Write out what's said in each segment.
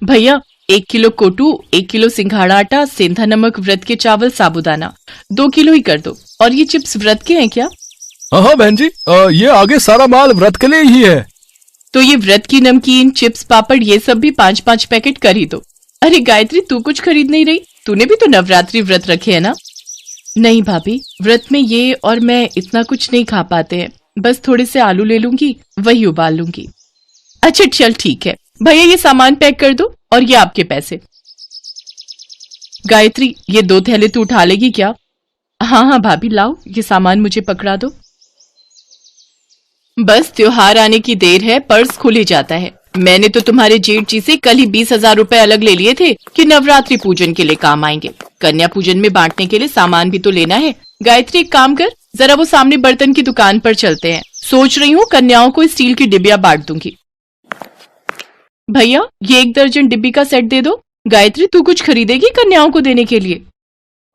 भैया 1 kilo कोटू, 1 kilo सिंघाड़ा आटा, सेंधा नमक, व्रत के चावल, साबूदाना 2 किलो ही कर दो। और ये चिप्स व्रत के हैं क्या? हाँ बहन जी, ये आगे सारा माल व्रत के लिए ही है। तो ये व्रत की नमकीन, चिप्स, पापड़ ये सब भी 5-5 पैकेट कर ही दो। अरे गायत्री, तू कुछ खरीद नहीं रही? तूने भी तो नवरात्रि व्रत रखे है ना? नहीं भाभी, व्रत में ये और मैं इतना कुछ नहीं खा पाते हैं। बस थोड़े से आलू ले लूंगी, वही उबाल लूंगी। अच्छा चल ठीक है भैया, ये सामान पैक कर दो और ये आपके पैसे। गायत्री, ये 2 थैले तू उठा लेगी क्या? हाँ हाँ भाभी, लाओ ये सामान मुझे पकड़ा दो। बस त्योहार आने की देर है, पर्स खुल ही जाता है। मैंने तो तुम्हारे जेठ जी से कल ही 20,000 रुपए अलग ले लिए थे कि नवरात्रि पूजन के लिए काम आएंगे। कन्या पूजन में बांटने के लिए सामान भी तो लेना है। गायत्री एक काम कर, जरा वो सामने बर्तन की दुकान पर चलते हैं। सोच रही हूँ कन्याओं को स्टील की डिबिया बांट दूंगी। भैया ये 1 दर्जन डिब्बी का सेट दे दो। गायत्री, तू कुछ खरीदेगी कन्याओं को देने के लिए?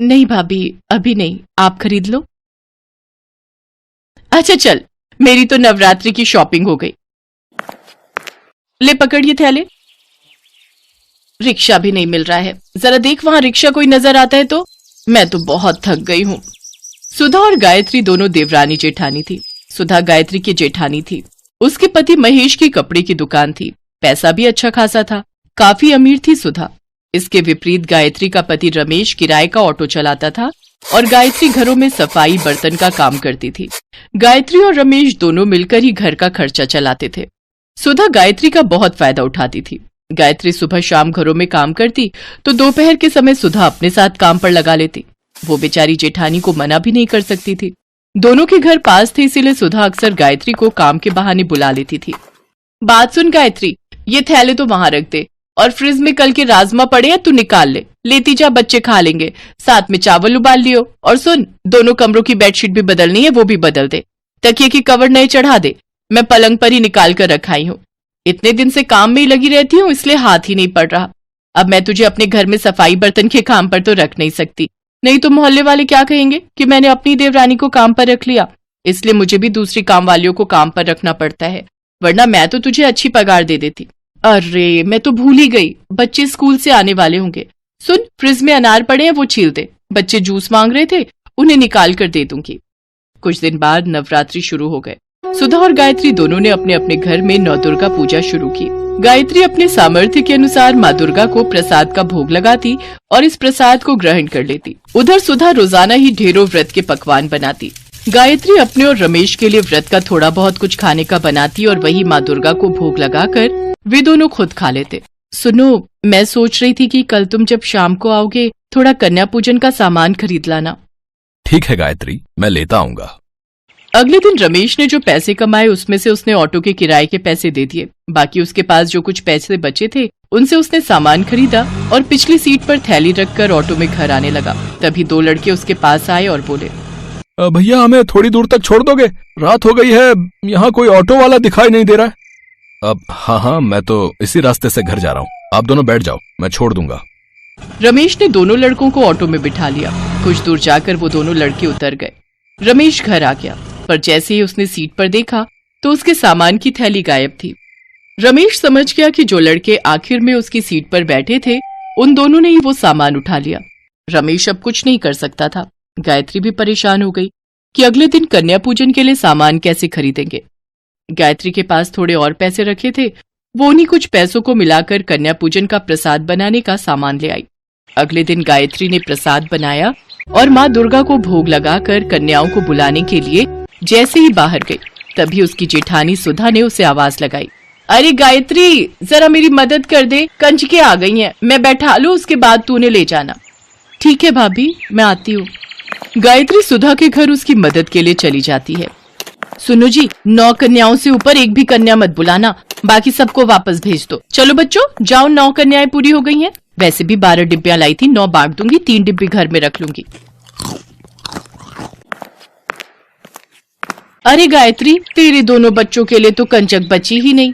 नहीं भाभी, अभी नहीं, आप खरीद लो। अच्छा चल, मेरी तो नवरात्रि की शॉपिंग हो गई। ले पकड़ ये थैले। रिक्शा भी नहीं मिल रहा है, जरा देख वहां रिक्शा कोई नजर आता है तो। मैं तो बहुत थक गई हूँ। सुधा और गायत्री दोनों देवरानी जेठानी थी। सुधा गायत्री की जेठानी थी। उसके पति महेश की कपड़े की दुकान थी। पैसा भी अच्छा खासा था, काफी अमीर थी सुधा। इसके विपरीत गायत्री का पति रमेश किराए का ऑटो चलाता था और गायत्री घरों में सफाई बर्तन का काम करती थी। गायत्री और रमेश दोनों मिलकर ही घर का खर्चा चलाते थे। सुधा गायत्री का बहुत फायदा उठाती थी। गायत्री सुबह शाम घरों में काम करती तो दोपहर के समय सुधा अपने साथ काम पर लगा लेती। वो बेचारी जेठानी को मना भी नहीं कर सकती थी। दोनों के घर पास थे, इसीलिए सुधा अक्सर गायत्री को काम के बहाने बुला लेती थी। बात सुन गायत्री, ये थैले तो वहां रख दे और फ्रिज में कल के राजमा पड़े हैं, तू निकाल ले, लेती जा, बच्चे खा लेंगे। साथ में चावल उबाल लियो। और सुन, दोनों कमरों की बेडशीट भी बदलनी है, वो भी बदल दे। तकिए की कवर नए चढ़ा दे, मैं पलंग पर ही निकाल कर रखाई हूँ। इतने दिन से काम में ही लगी रहती हूँ, इसलिए हाथ ही नहीं पड़ रहा। अब मैं तुझे अपने घर में सफाई बर्तन के काम पर तो रख नहीं सकती, नहीं तो मोहल्ले वाले क्या कहेंगे कि मैंने अपनी देवरानी को काम पर रख लिया। इसलिए मुझे भी दूसरी काम वालियों को काम पर रखना पड़ता है, वरना मैं तो तुझे अच्छी पगार दे देती। अरे मैं तो भूल ही गई, बच्चे स्कूल से आने वाले होंगे। सुन, फ्रिज में अनार पड़े हैं, वो छील दे। बच्चे जूस मांग रहे थे, उन्हें निकाल कर दे दूंगी। कुछ दिन बाद नवरात्रि शुरू हो गए। सुधा और गायत्री दोनों ने अपने अपने घर में नौ दुर्गा पूजा शुरू की। गायत्री अपने सामर्थ्य के अनुसार माँ दुर्गा को प्रसाद का भोग लगाती और इस प्रसाद को ग्रहण कर लेती। उधर सुधा रोजाना ही ढेरों व्रत के पकवान बनाती। गायत्री अपने और रमेश के लिए व्रत का थोड़ा बहुत कुछ खाने का बनाती और वही माँ दुर्गा को भोग लगाकर वे दोनों खुद खा लेते। सुनो, मैं सोच रही थी कि कल तुम जब शाम को आओगे थोड़ा कन्या पूजन का सामान खरीद लाना। ठीक है गायत्री, मैं लेता आऊंगा। अगले दिन रमेश ने जो पैसे कमाए उसमें से उसने ऑटो के किराए के पैसे दे दिए। बाकी उसके पास जो कुछ पैसे बचे थे उनसे उसने सामान खरीदा और पिछली सीट पर थैली रखकर ऑटो में घर आने लगा। तभी 2 लड़के उसके पास आए और बोले, भैया हमें थोड़ी दूर तक छोड़ दोगे? रात हो गई है, यहाँ कोई ऑटो वाला दिखाई नहीं दे रहा है। अब हाँ, मैं तो इसी रास्ते से घर जा रहा हूँ, आप दोनों बैठ जाओ, मैं छोड़ दूंगा। रमेश ने दोनों लड़कों को ऑटो में बिठा लिया। कुछ दूर जाकर वो दोनों लड़के उतर गए। रमेश घर आ गया, पर जैसे ही उसने सीट पर देखा तो उसके सामान की थैली गायब थी। रमेश समझ गया कि जो लड़के आखिर में उसकी सीट पर बैठे थे उन दोनों ने ही वो सामान उठा लिया। रमेश अब कुछ नहीं कर सकता था। गायत्री भी परेशान हो गई कि अगले दिन कन्या पूजन के लिए सामान कैसे खरीदेंगे। गायत्री के पास थोड़े और पैसे रखे थे, वो उन्हीं कुछ पैसों को मिलाकर कन्या पूजन का प्रसाद बनाने का सामान ले आई। अगले दिन गायत्री ने प्रसाद बनाया और माँ दुर्गा को भोग लगाकर कन्याओं को बुलाने के लिए जैसे ही बाहर गई तभी उसकी जेठानी सुधा ने उसे आवाज लगाई, अरे गायत्री, जरा मेरी मदद कर दे, कंजके आ गई हैं, मैं बैठा लूं, उसके बाद तू उन्हें ले जाना। ठीक है भाभी, मैं आती हूँ। गायत्री सुधा के घर उसकी मदद के लिए चली जाती है। सुनो जी, 9 कन्याओं से ऊपर एक भी कन्या मत बुलाना, बाकी सबको वापस भेज दो। चलो बच्चों जाओ, 9 कन्याएं पूरी हो गई हैं। वैसे भी 12 डिब्बियां लाई थी, 9 बांट दूंगी, 3 डिब्बी घर में रख लूंगी। अरे गायत्री, तेरे दोनों बच्चों के लिए तो कंजक बची ही नहीं।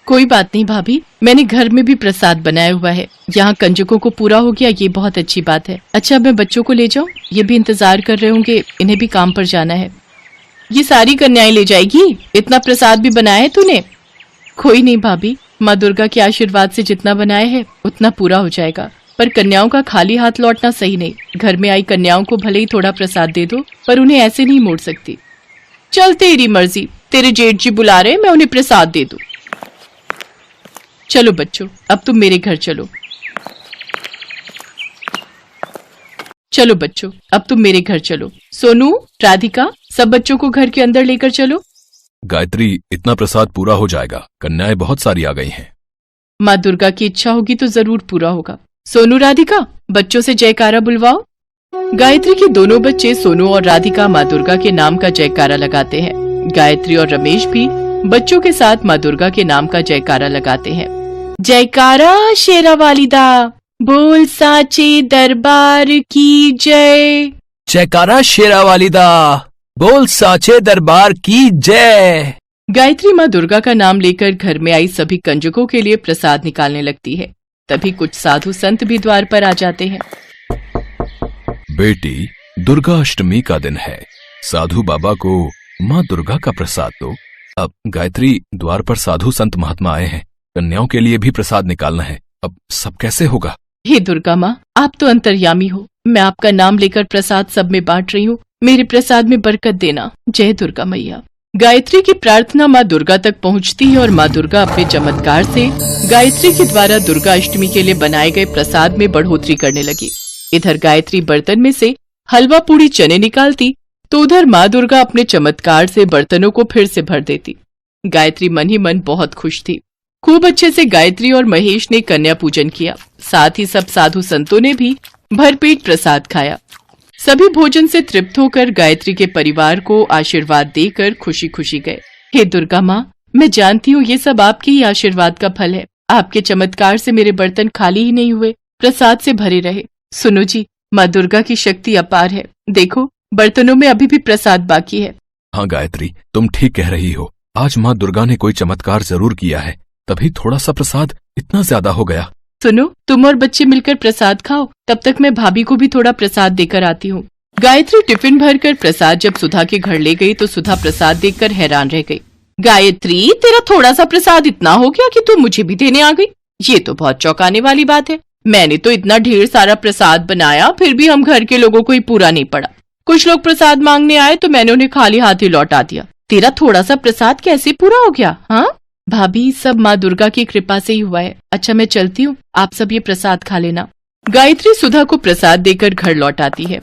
कोई बात नहीं भाभी, मैंने घर में भी प्रसाद बनाया हुआ है, यहाँ कंजकों को पूरा हो गया, ये बहुत अच्छी बात है। अच्छा मैं बच्चों को ले जाऊं? ये भी इंतजार कर रहे होंगे, इन्हें भी काम पर जाना है। ये सारी कन्याएं ले जाएगी? इतना प्रसाद भी बनाया है तूने? कोई नहीं भाभी, माँ दुर्गा के आशीर्वाद से जितना बनाए है उतना पूरा हो जाएगा, पर कन्याओं का खाली हाथ लौटना सही नहीं। घर में आई कन्याओं को भले ही थोड़ा प्रसाद दे दो, पर उन्हें ऐसे नहीं मोड़ सकती। चल तेरी मर्जी, तेरे जेठ जी बुला रहे, मैं उन्हें प्रसाद दे दूं। चलो बच्चों, अब तुम मेरे घर चलो। चलो बच्चों, अब तुम मेरे घर चलो। सोनू, राधिका, सब बच्चों को घर के अंदर लेकर चलो। गायत्री, इतना प्रसाद पूरा हो जाएगा, कन्याएं बहुत सारी आ गई हैं। माँ दुर्गा की इच्छा होगी तो जरूर पूरा होगा। सोनू, राधिका, बच्चों से जयकारा बुलवाओ। गायत्री के दोनों बच्चे सोनू और राधिका माँ दुर्गा के नाम का जयकारा लगाते हैं। गायत्री और रमेश भी बच्चों के साथ माँ दुर्गा के नाम का जयकारा लगाते हैं। जयकारा शेरा वालिदा, बोल साचे दरबार की जय। जयकारा शेरा वालिदा, बोल साचे दरबार की जय। गायत्री माँ दुर्गा का नाम लेकर घर में आई सभी कंजकों के लिए प्रसाद निकालने लगती है। तभी कुछ साधु संत भी द्वार पर आ जाते हैं। बेटी, दुर्गा अष्टमी का दिन है, साधु बाबा को माँ दुर्गा का प्रसाद दो। अब गायत्री, द्वार पर साधु संत महात्मा आए हैं, कन्याओं के लिए भी प्रसाद निकालना है, अब सब कैसे होगा? हे दुर्गा माँ, आप तो अंतर्यामी हो, मैं आपका नाम लेकर प्रसाद सब में बांट रही हूँ, मेरे प्रसाद में बरकत देना। जय दुर्गा मैया। गायत्री की प्रार्थना माँ दुर्गा तक पहुँचती है और माँ दुर्गा अपने चमत्कार से गायत्री के द्वारा दुर्गा अष्टमी के लिए बनाए गए प्रसाद में बढ़ोतरी करने लगी। इधर गायत्री बर्तन में से हलवा पूड़ी चने निकालती तो उधर माँ दुर्गा अपने चमत्कार से बर्तनों को फिर से भर देती। गायत्री मन ही मन बहुत खुश थी। खूब अच्छे से गायत्री और महेश ने कन्या पूजन किया, साथ ही सब साधु संतों ने भी भरपेट प्रसाद खाया। सभी भोजन से तृप्त होकर गायत्री के परिवार को आशीर्वाद देकर खुशी खुशी गए। हे दुर्गा माँ, मैं जानती हूँ ये सब आपके ही आशीर्वाद का फल है। आपके चमत्कार से मेरे बर्तन खाली ही नहीं हुए, प्रसाद से भरे रहे। सुनो जी, माँ दुर्गा की शक्ति अपार है, देखो बर्तनों में अभी भी प्रसाद बाकी है। हाँ गायत्री, तुम ठीक कह रही हो, आज माँ दुर्गा ने कोई चमत्कार जरूर किया है, तभी थोड़ा सा प्रसाद इतना ज्यादा हो गया। सुनो, तुम और बच्चे मिलकर प्रसाद खाओ, तब तक मैं भाभी को भी थोड़ा प्रसाद देकर आती हूँ। गायत्री टिफिन भरकर प्रसाद जब सुधा के घर ले गई तो सुधा प्रसाद देखकर हैरान रह गई। गायत्री, तेरा थोड़ा सा प्रसाद इतना हो गया कि तू मुझे भी देने आ गई, ये तो बहुत चौंकाने वाली बात है। मैंने तो इतना ढेर सारा प्रसाद बनाया, फिर भी हम घर के लोगों को ही पूरा नहीं पड़ा। कुछ लोग प्रसाद मांगने आए तो मैंने उन्हें खाली हाथ ही लौटा दिया। तेरा थोड़ा सा प्रसाद कैसे पूरा हो गया? हाँ भाभी, सब माँ दुर्गा की कृपा से ही हुआ है। अच्छा मैं चलती हूँ, आप सब ये प्रसाद खा लेना। गायत्री सुधा को प्रसाद देकर घर लौट आती है।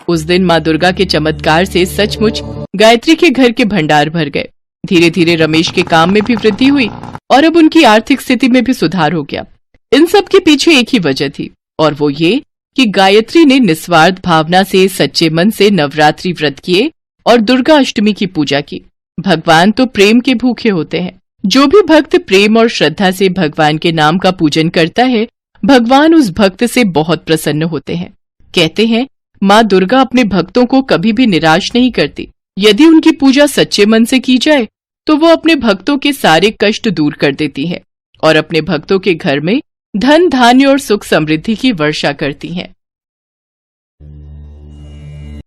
उस दिन माँ दुर्गा के चमत्कार से सचमुच गायत्री के घर के भंडार भर गए। धीरे धीरे रमेश के काम में भी वृद्धि हुई और अब उनकी आर्थिक स्थिति में भी सुधार हो गया। इन सब के पीछे एक ही वजह थी, और वो ये कि गायत्री ने निस्वार्थ भावना से सच्चे मन से नवरात्रि व्रत किए और दुर्गा अष्टमी की पूजा की। भगवान तो प्रेम के भूखे होते हैं। जो भी भक्त प्रेम और श्रद्धा से भगवान के नाम का पूजन करता है, भगवान उस भक्त से बहुत प्रसन्न होते हैं। कहते हैं माँ दुर्गा अपने भक्तों को कभी भी निराश नहीं करती। यदि उनकी पूजा सच्चे मन से की जाए तो वो अपने भक्तों के सारे कष्ट दूर कर देती है और अपने भक्तों के घर में धन धान्य और सुख समृद्धि की वर्षा करती हैं।